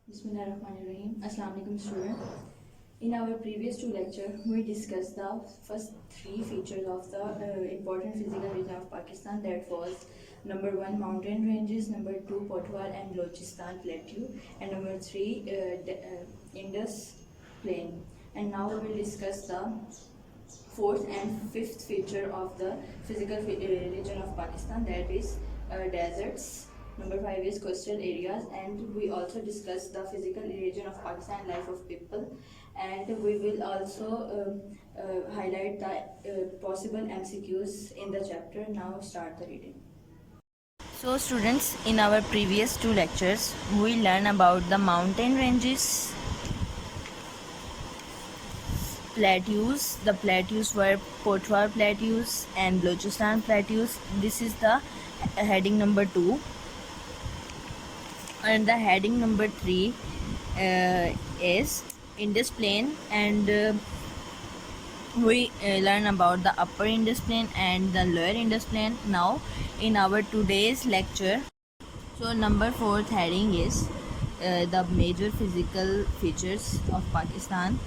Bismillahirrahmanirrahim. Assalamu alaikum student. In our previous two lecture, we discussed the first three features of the important physical region of Pakistan. That was number one, mountain ranges, number two, Potwar and Balochistan plateau, and number three, Indus plain. And now we will discuss the fourth and fifth feature of the physical region of Pakistan, that is deserts. Number five is coastal areas, and we also discuss the physical region of Pakistan, life of people, and we will also highlight the possible MCQs in the chapter. Now start the reading. So students, in our previous two lectures, we learned about the mountain ranges, plateaus. The plateaus were Potwar plateaus and Balochistan plateaus. This is the heading number 2. And the heading number 3 is Indus Plain, and we learn about the upper Indus Plain and the lower Indus Plain now in our today's lecture. So number 4th heading is the major physical features of Pakistan.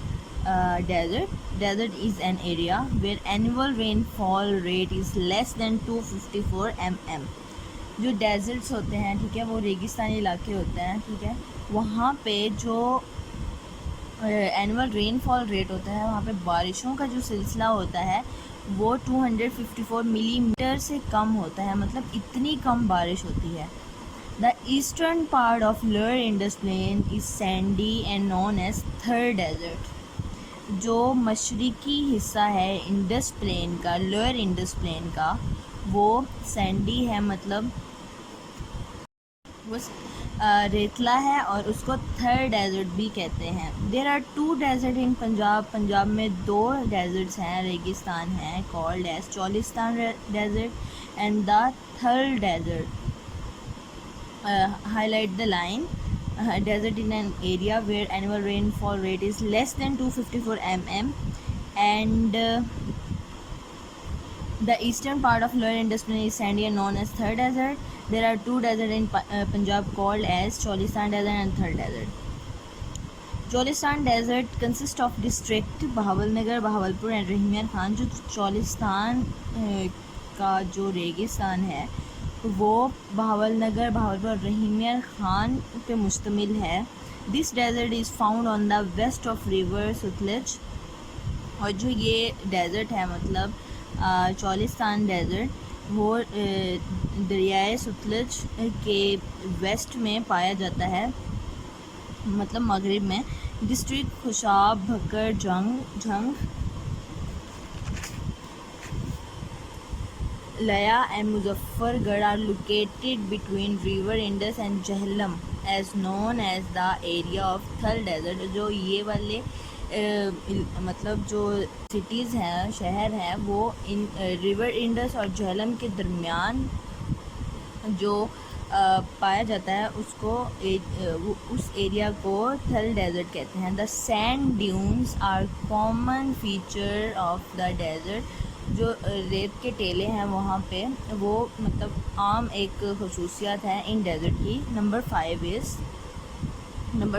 Desert is an area where annual rainfall rate is less than 254 mm. जो desserts होते हैं, ठीक है, वो रेगिस्तानी इलाके होते हैं, ठीक है, वहाँ पे जो एनुअल रेनफॉल रेट होता है, वहाँ पे बारिशों का जो सिलसिला होता है वो 254 मिलीमीटर से कम होता है, मतलब इतनी कम बारिश होती है. The eastern part of lower Indus plain is sandy and known as Thar desert. जो मशरिकी हिस्सा है इंडस प्लेन का, लोअर इंडस प्लेन का, वो सैंडी है, मतलब वो रेतला है, और उसको थर्ड डेजर्ट भी कहते हैं. There are 2 desert in Punjab. Punjab में 2 डेजर्ट्स हैं, रेगिस्तान हैं, called as Cholistan desert and the Thal desert. Highlight the line. Desert in an area where annual rainfall rate is less than 254 mm, and the eastern part of lower Indus Plain is sandy and known as third desert. There are 2 deserts in Punjab called as Cholistan desert and third desert. Cholistan desert consists of district Bahawalnagar, Bahawalpur and Rahimyar Khan. जो चोलिस्तान का जो रेगिस्तान है वो बहावलनगर, भावलपुर और रहीमियर खान पे मुश्तमिल है. This desert is found on the west of river Sutlej. और जो ये डेजर्ट है, मतलब चोलिस्तान डेजर्ट, वो दरियाए सतलज के वेस्ट में पाया जाता है, मतलब मगरिब में. District Khushab, Bhakkar, Jhang, Laya and Muzaffargarh are located between river Indus and Jhelum, as known as the area of Thal desert. जो ये वाले मतलब जो सिटीज़ हैं, शहर हैं, वो इन रिवर इंडस और झेलम के दरमियान जो पाया जाता है, उसको उस एरिया को थल डेजर्ट कहते हैं. The sand dunes are common feature of the desert. जो रेत के टेले हैं वहाँ पे, वो मतलब आम एक खसूसियात है इन डेजर्ट की. Number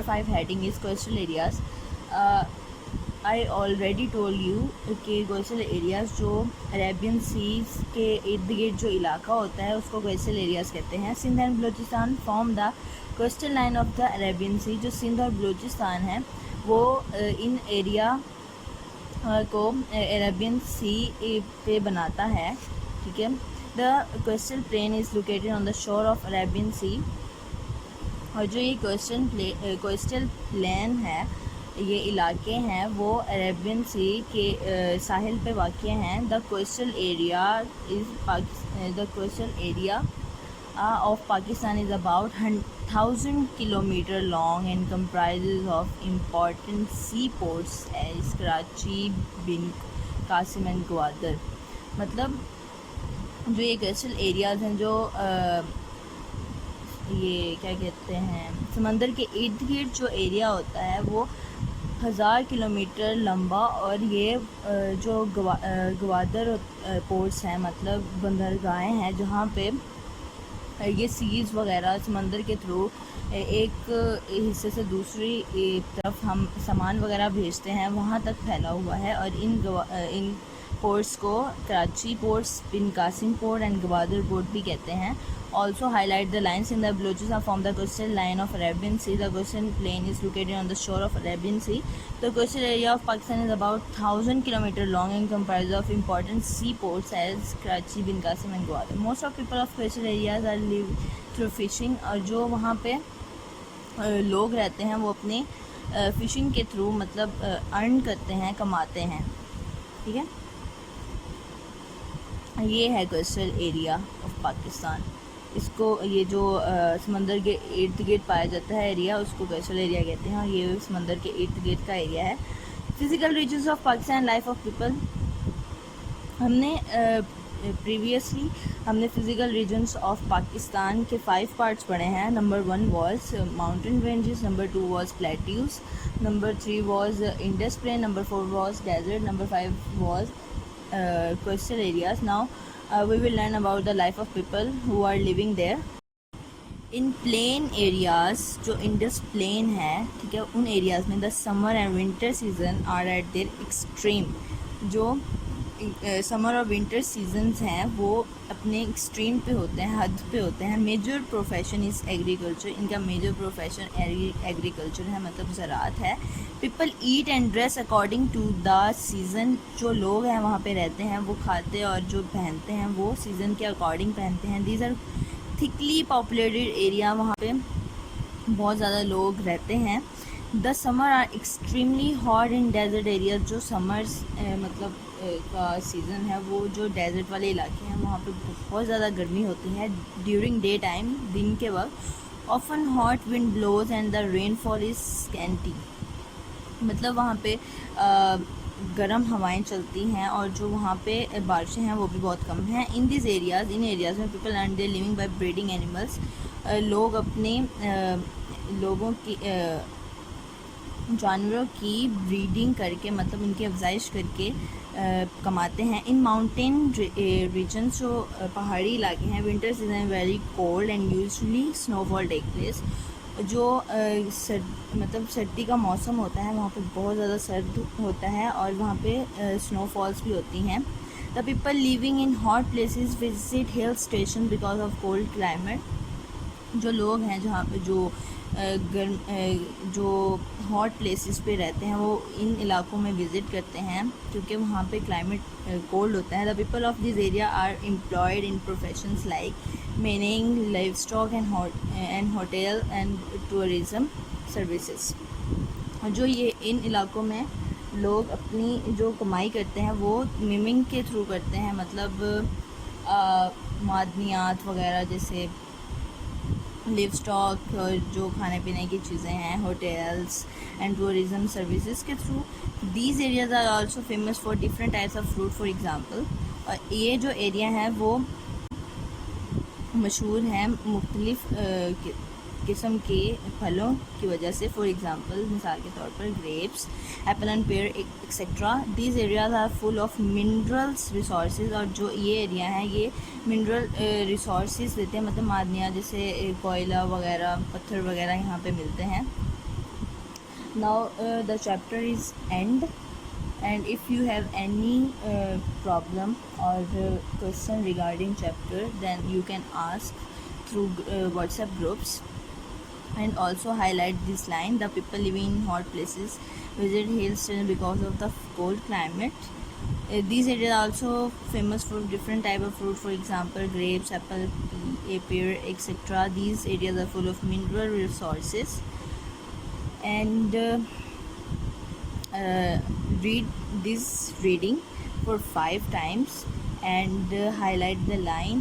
5 heading is coastal areas. I already told you कि कोस्टल एरियाज़ जो अरेबियन सीज़ के इर्द गिर्द जो इलाका होता है उसको कोस्टल एरियाज़ कहते हैं. Sindh and Balochistan form the coastal line of the Arabian sea. जो सिंध और बलूचिस्तान है वो इन एरिया को अरेबियन सी पे बनाता है, ठीक है. The coastal plain is located on the shore of Arabian sea. और जो ये कोस्टल प्लेन है, ये इलाके हैं, वो अरेबियन सी के साहिल पे वाक़ हैं. The coastal area of Pakistan is about 1,000 km long and comprises of important seaports as Karachi, Bin Qasim and Gwadar. मतलब जो ये कोस्टल एरियाज़ हैं, जो ये क्या कहते हैं, समंदर के इर्द गिर्द जो एरिया होता है वो 1000 किलोमीटर लंबा, और ये जो ग्वादर पोर्ट्स हैं, मतलब बंदरगाहें हैं, जहाँ पे ये सीज वगैरह समंदर के थ्रू एक हिस्से से दूसरी तरफ हम सामान वगैरह भेजते हैं, वहाँ तक फैला हुआ है। और इन पोर्ट्स को Karachi ports, Bin Qasim port and Gwadar port भी कहते हैं। Also highlight the lines in the Balochistan form the coastal line of Arabian Sea. The coastal plain is located on the shore of Arabian Sea. The coastal area of Pakistan is about 1,000 km long and comprises of important seaports as Karachi, Bin Qasim and Gwadar. Most of people of coastal areas are live through fishing. और जो वहाँ पे लोग रहते हैं वो अपने fishing के थ्रू मतलब अर्न करते हैं, कमाते हैं। ठीक है, ये है कोस्टल एरिया ऑफ पाकिस्तान। इसको ये जो समंदर के इर्द गिर्द पाया जाता है एरिया, उसको कोस्टल एरिया कहते हैं। और ये समंदर के इर्द गिर्द का एरिया है। Physical regions of Pakistan, life of people. हमने previously physical regions of Pakistan के 5 पार्ट्स पढ़े हैं। Number 1 was mountain ranges, number 2 was plateaus, number 3 was Indus plain, number 4 was desert, number 5 was coastal areas. Now we will learn about the life of people who are living there. In plain areas, जो Indus plain है, ठीक है, उन areas में the summer and winter season are at their extreme. जो summer और winter seasons हैं वो अपने एक्सट्रीम पे होते हैं, हद पे होते हैं। Major profession is agriculture. इनका मेजर प्रोफेशन एग्रीकल्चर है, मतलब ज़राअत है। People eat and dress according to the season. जो लोग हैं वहाँ पे रहते हैं वो खाते और जो पहनते हैं वो सीज़न के अकॉर्डिंग पहनते हैं। These are thickly populated area, वहाँ पे बहुत ज़्यादा लोग रहते हैं। The summer are extremely hot in desert area. जो समर्स मतलब का सीज़न है वो जो डेजर्ट वाले इलाके हैं वहाँ पे बहुत ज़्यादा गर्मी होती है ड्यूरिंग डे टाइम, दिन के वक्त। Often hot wind blows and the rainfall is scanty. मतलब वहाँ पे गर्म हवाएं चलती हैं और जो वहाँ पे बारिशें हैं वो भी बहुत कम हैं। इन दिस एरियाज़, इन एरियाज़ में people earn their living by breeding animals. लोग अपने लोगों की जानवरों की ब्रीडिंग करके, मतलब उनकी अफजाइश करके कमाते हैं। इन माउंटेन रीजन्स, जो पहाड़ी इलाके हैं, winter season very cold and usually snowfall take place. जो मतलब सर्दी का मौसम होता है वहाँ पे बहुत ज़्यादा सर्द होता है और वहाँ पे स्नोफॉल्स भी होती हैं। The people living in hot places visit hill station because of cold climate. जो लोग हैं जहाँ पे जो हॉट प्लेसेस पे रहते हैं वो इन इलाकों में विज़िट करते हैं क्योंकि वहाँ पे क्लाइमेट कोल्ड होता है। The people of this area are employed in professions like mining, livestock and hotel and tourism services. जो ये इन इलाकों में लोग अपनी जो कमाई करते हैं वो मिमिंग के थ्रू करते हैं, मतलब मादनियात वगैरह जैसे लिव स्टॉक और जो खाने पीने की चीज़ें हैं, होटल्स एंड टूरिज़म सर्विसेज के through. These areas are also famous for different types of fruit. For example, ये जो एरिया है वो मशहूर है मुख्तलिफ किस्म के फलों की वजह से। फॉर एग्ज़ाम्पल, मिसाल के तौर पर grapes, apple and pear etcetera. These areas are full of minerals resources. और जो ये एरिया है ये मिनरल रिसोर्सेज देते हैं, मतलब मादनियाँ जैसे कोयला वगैरह, पत्थर वगैरह यहाँ पे मिलते हैं। Now the chapter is and and if you have any problem or question regarding chapter, then you can ask through WhatsApp groups. And also highlight this line: the people living in hot places visit hill station because of the cold climate. These areas are also famous for different type of fruit. For example, grapes, apple, pear, etc. These areas are full of mineral resources. And read this reading for 5 times and highlight the line